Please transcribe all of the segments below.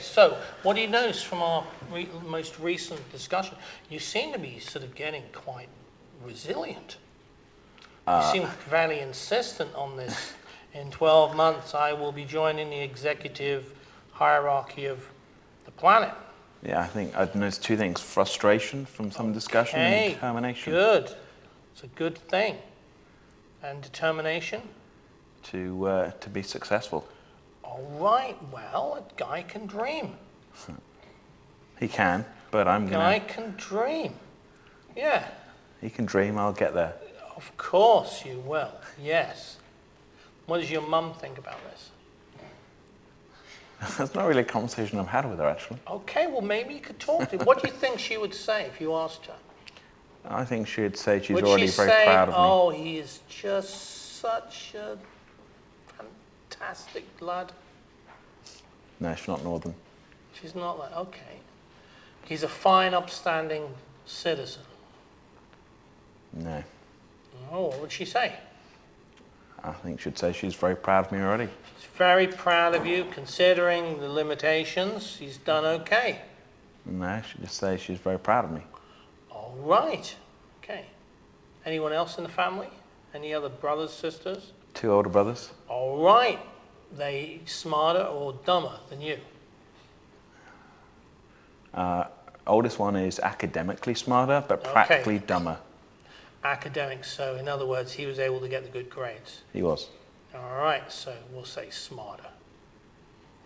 so what do you notice from our most recent discussion? You seem to be sort of getting quite resilient. You seem fairly insistent on this. In 12 months, I will be joining the executive hierarchy of the planet. Yeah, I think I've noticed two things: frustration from some discussion and determination. Good. It's a good thing. And determination? To be successful. All right. Well, a guy can dream. He can, but I'm gonna. Guy can dream. Yeah. He can dream. I'll get there. Of course you will. Yes. What does your mum think about this? That's not really a conversation I've had with her, actually. Okay, well, maybe you could talk to her. What do you think she would say if you asked her? I think she'd say she's Would already she very say, proud of me. oh, he is just such a fantastic lad? No, she's not Northern. She's not that. Okay. He's a fine, upstanding citizen. No. Oh, what would she say? I think she'd say she's very proud of me already. She's very proud of you, considering the limitations. He's done okay. No, she'd just say she's very proud of me. All right. Okay. Anyone else in the family? Any other brothers, sisters? 2 older brothers. All right. They smarter or dumber than you? Oldest one is academically smarter, but practically dumber. Academics, so in other words, he was able to get the good grades. He was. All right, so we'll say smarter.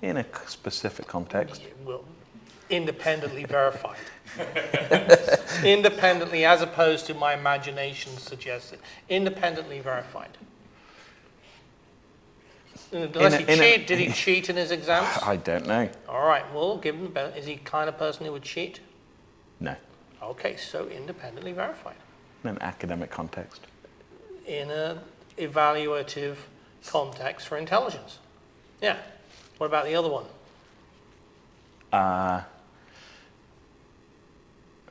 In a specific context. Yeah, well, independently verified. Independently, as opposed to my imagination suggested. Independently verified. Did he cheat in his exams? I don't know. All right, well, give him the benefit. Is he the kind of person who would cheat? No. Okay, so independently verified. In an academic context. In an evaluative context for intelligence. Yeah. What about the other one?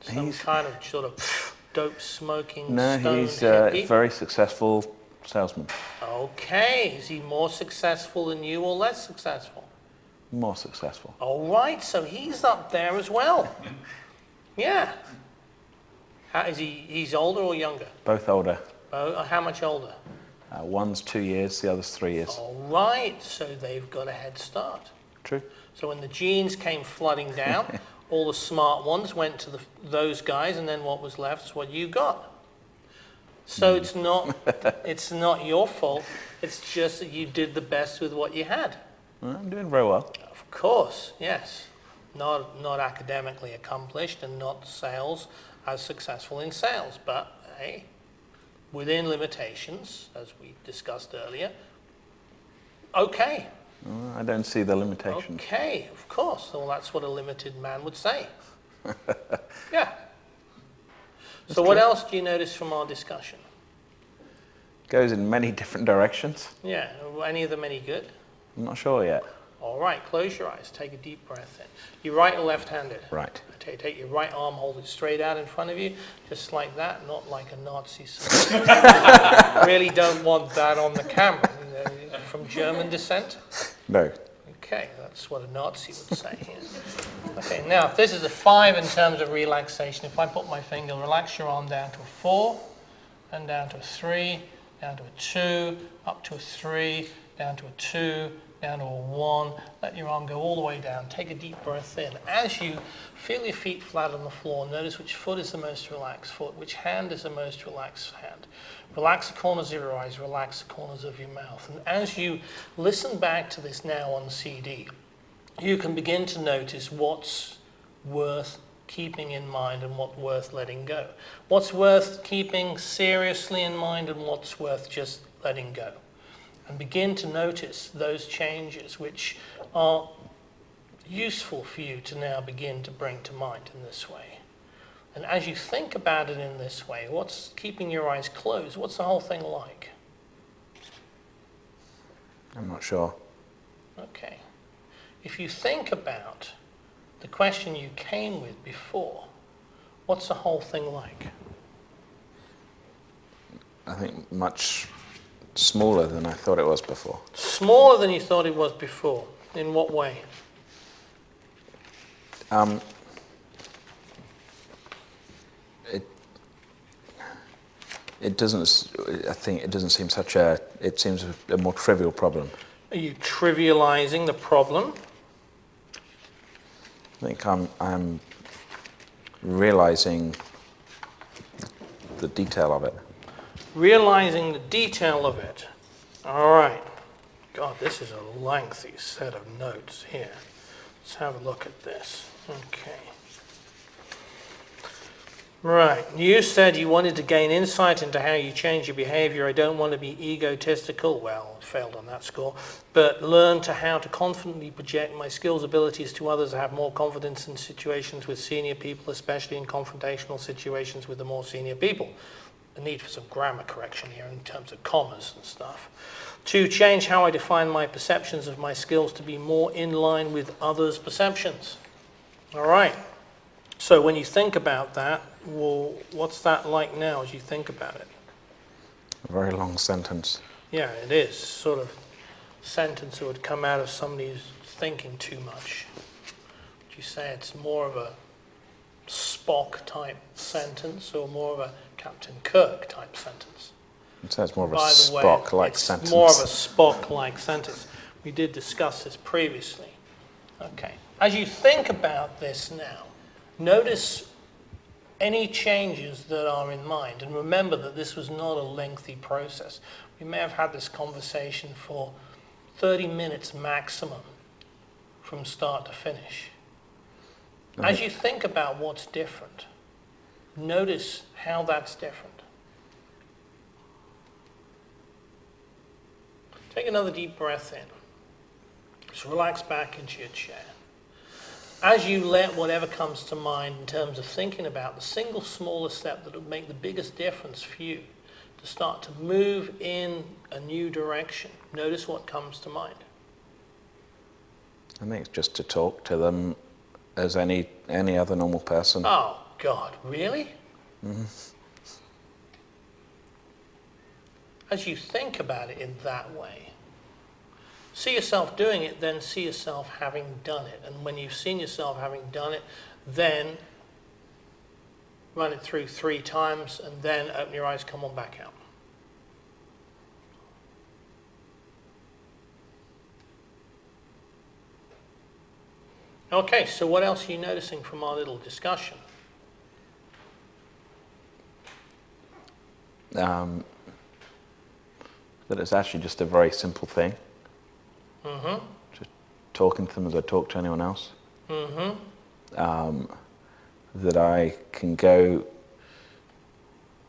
Some kind of sort of dope smoking. No, he's a very successful salesman. Okay. Is he more successful than you or less successful? More successful. All right. So he's up there as well. Yeah. He's older or younger? Both older. How much older? One's 2 years, the other's 3 years. All right. So they've got a head start. True. So when the genes came flooding down, all the smart ones went to those guys, and then what was left is what you got. So it's not your fault. It's just that you did the best with what you had. I'm doing very well. Of course, yes. Not academically accomplished and not sales as successful in sales, but hey, within limitations, as we discussed earlier. Okay. I don't see the limitations. Okay, of course. Well, that's what a limited man would say. Yeah. So what else do you notice from our discussion? Goes in many different directions. Yeah. Are any of them any good? I'm not sure yet. All right. Close your eyes. Take a deep breath in. You right or left-handed? Right. Take your right arm, hold it straight out in front of you, just like that, not like a Nazi. Really don't want that on the camera. From German descent? No. Okay, that's what a Nazi would say. Yeah. Okay, now if this is a 5 in terms of relaxation, if I put my finger, relax your arm down to a 4, and down to a 3, down to a 2, up to a 3, down to a 2, down to a 1. Let your arm go all the way down. Take a deep breath in. As you feel your feet flat on the floor, notice which foot is the most relaxed foot, which hand is the most relaxed hand. Relax the corners of your eyes, relax the corners of your mouth. And as you listen back to this now on CD, you can begin to notice what's worth keeping in mind and what's worth letting go. What's worth keeping seriously in mind and what's worth just letting go. And begin to notice those changes which are useful for you to now begin to bring to mind in this way. And as you think about it in this way, what's keeping your eyes closed? What's the whole thing like? I'm not sure. Okay. If you think about the question you came with before, what's the whole thing like? I think much smaller than I thought it was before. Smaller than you thought it was before? In what way? It doesn't. I think it doesn't seem such a. It seems a more trivial problem. Are you trivializing the problem? I think I'm realizing the detail of it. Realizing the detail of it. All right. God, this is a lengthy set of notes here. Let's have a look at this. Okay. Right. You said you wanted to gain insight into how you change your behavior. I don't want to be egotistical. Well, failed on that score. But learn to how to confidently project my skills, abilities to others, have more confidence in situations with senior people, especially in confrontational situations with the more senior people. The need for some grammar correction here in terms of commas and stuff. To change how I define my perceptions of my skills to be more in line with others' perceptions. All right. So when you think about that, well, what's that like now as you think about it? A very long sentence. Yeah, it is. Sort of sentence that would come out of somebody who's thinking too much. Would you say it's more of a Spock type sentence or more of a Captain Kirk type sentence? So it's more of a By the way, Spock-like it's sentence. more of a Spock-like sentence. We did discuss this previously. Okay. As you think about this now, notice any changes that are in mind. And remember that this was not a lengthy process. We may have had this conversation for 30 minutes maximum from start to finish. As you think about what's different, notice how that's different. Take another deep breath in. Just relax back into your chair. As you let whatever comes to mind in terms of thinking about the single smallest step that would make the biggest difference for you to start to move in a new direction, notice what comes to mind. I think it's just to talk to them as any other normal person. Oh, God, really? Mm-hmm. As you think about it in that way, see yourself doing it, then see yourself having done it. And when you've seen yourself having done it, then run it through 3 times, and then open your eyes, come on back out. Okay, so what else are you noticing from our little discussion? That it's actually just a very simple thing. Mm-hmm. Just talking to them as I talk to anyone else. Mm-hmm. That I can go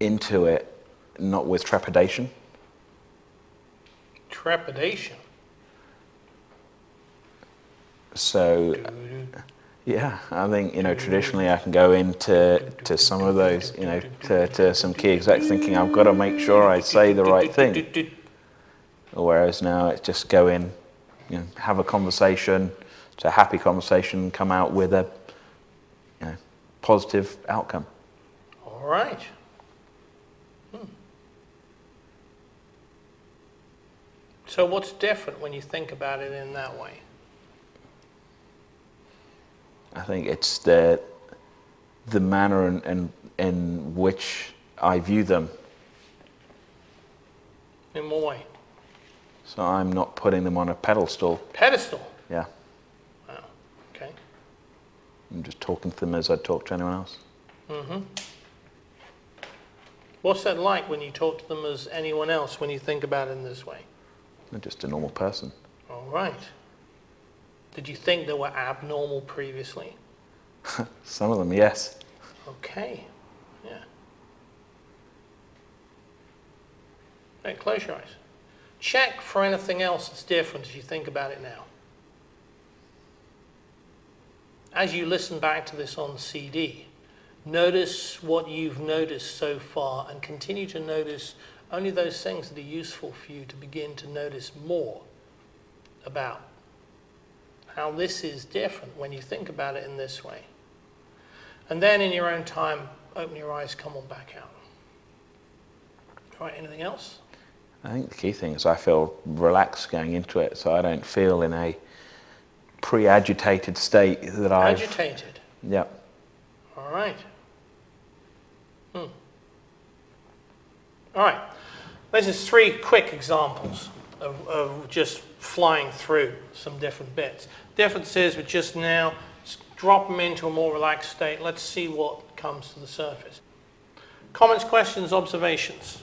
into it not with trepidation. Trepidation? So, yeah, I think, traditionally I can go into some of those, to some key execs thinking I've got to make sure I say the right thing. Whereas now it's just go in, have a conversation, it's a happy conversation, come out with a positive outcome. All right. So what's different when you think about it in that way? I think it's the manner in which I view them. In what way? So I'm not putting them on a pedestal. Pedestal? Yeah. Wow. Okay. I'm just talking to them as I'd talk to anyone else. Mm-hmm. What's that like when you talk to them as anyone else when you think about it in this way? I'm just a normal person. All right. Did you think they were abnormal previously? Some of them, yes. Okay. Yeah. Right, close your eyes. Check for anything else that's different as you think about it now. As you listen back to this on the CD, notice what you've noticed so far and continue to notice only those things that are useful for you to begin to notice more about how this is different when you think about it in this way. And then in your own time, open your eyes, come on back out. All right, anything else? I think the key thing is I feel relaxed going into it, so I don't feel in a pre-agitated state that I've... Agitated? Yeah. All right. All right. This is 3 quick examples of just flying through some different bits. Difference is, we just now drop them into a more relaxed state. Let's see what comes to the surface. Comments, questions, observations?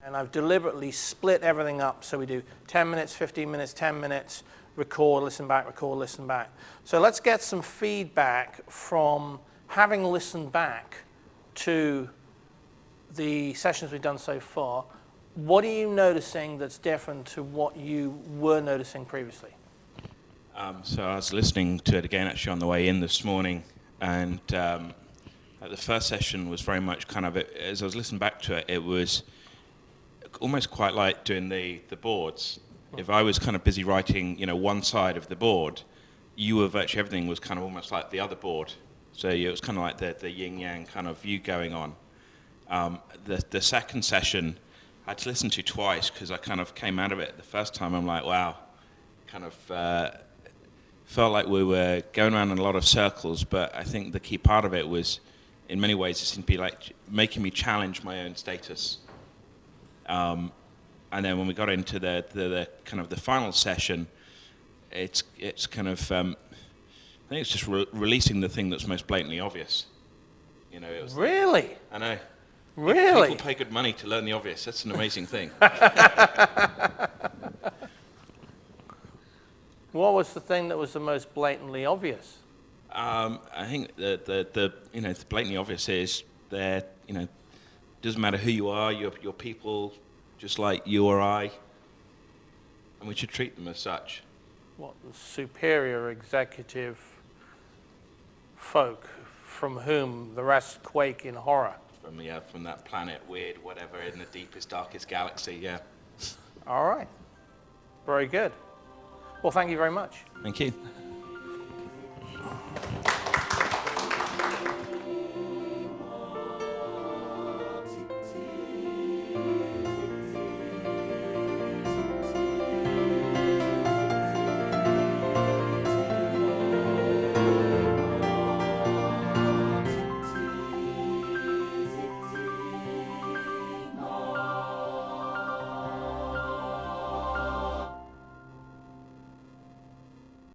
And I've deliberately split everything up. So we do 10 minutes, 15 minutes, 10 minutes, record, listen back, record, listen back. So let's get some feedback from having listened back to the sessions we've done so far. What are you noticing that's different to what you were noticing previously? So I was listening to it again actually on the way in this morning, and the first session was very much kind of, as I was listening back to it, it was almost quite like doing the boards. If I was kind of busy writing, one side of the board, you were virtually everything was kind of almost like the other board. So it was kind of like the yin-yang kind of view going on. The second session, I had to listen to twice because I kind of came out of it. The first time I'm like, wow, kind of felt like we were going around in a lot of circles, but I think the key part of it was, in many ways, it seemed to be like making me challenge my own status. And then when we got into the kind of the final session, it's kind of, I think it's just releasing the thing that's most blatantly obvious. It was Really? I know. Really? People pay good money to learn the obvious. That's an amazing thing. What was the thing that was the most blatantly obvious? I think the blatantly obvious is that doesn't matter who you are, you're people just like you or I, and we should treat them as such. What, the superior executive folk from whom the rest quake in horror? From that planet, weird, whatever, in the deepest, darkest galaxy, yeah. All right. Very good. Well, thank you very much. Thank you.